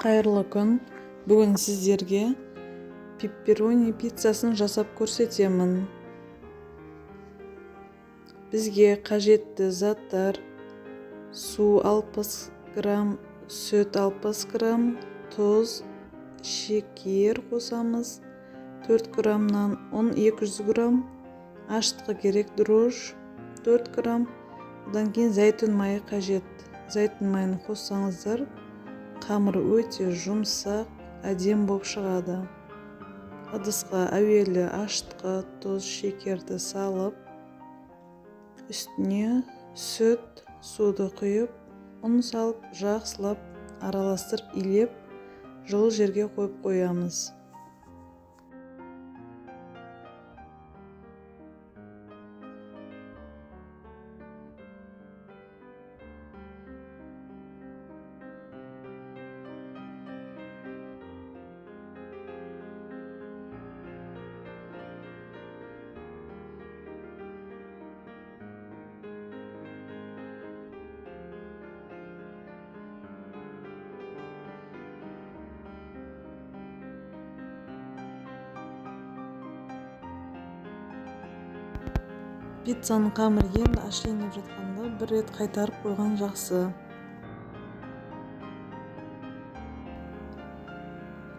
Қайырлы күн. Бүгін сіздерге пепперони пиццасын жасап көрсетемін. Бізге қажетті заттар: су 60 грамм, сүт 60 грамм, тұз, шекер қосамыз, 4 граммнан 200 грамм, аштығы керек дрожж 4 грамм, одан кейін зәйтүн майы қажет. Зәйтүн майын қоссаңыздар, қамыр өте жұмсақ, әдем болып шығады. Ыдысқа әуелі аштығы, тұз, шекерді салып, үстіне сүт, суды құйып, ұн салып, жақсылап араластырып илеп, жылы жерге қойып қоямыз. Пиццаның қамыры енді ашленіп жатқанда бір рет қайтарып қойған жақсы.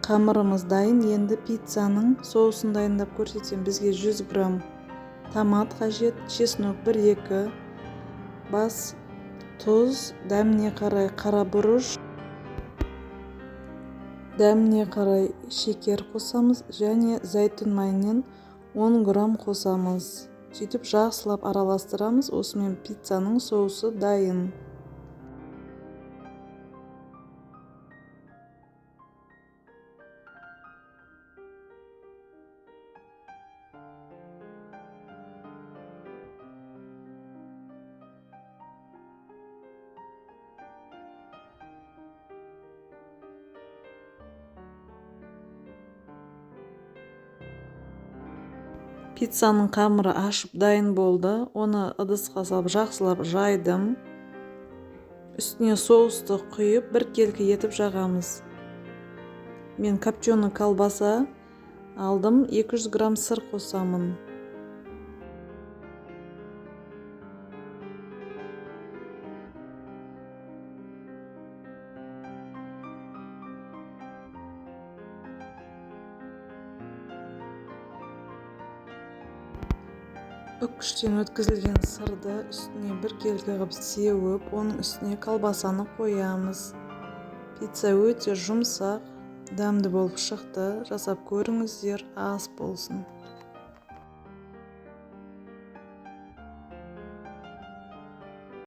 Қамырымыз дайын. Енді пиццаның соусын дайындап көрсетем. Бізге 100 грамм томат қажет, чеснок 1-2 бас, тұз, дәміне қарай қара бұрыш, дәміне қарай шекер қосамыз және зәйтүн майынан 10 грамм қосамыз. Сөйтіп жақсылап араластырамыз. Осымен пиццаның соусы дайын. Пиццаның қамыры ашып дайын болды. Оны ыдысқа салып жақсылап жайдым. Үстіне соусты құйып, біркелкі етіп жағамыз. Мен копченый колбаса алдым, 200 грамм сыр қосамын. Үккіштен өткізілген сырды үстіне біркелкі қылып сеуіп, оның үстіне колбасаны қоямыз. Пицца өте жұмсақ, дәмді болып шықты. Жасап көріңіздер, ас болсын.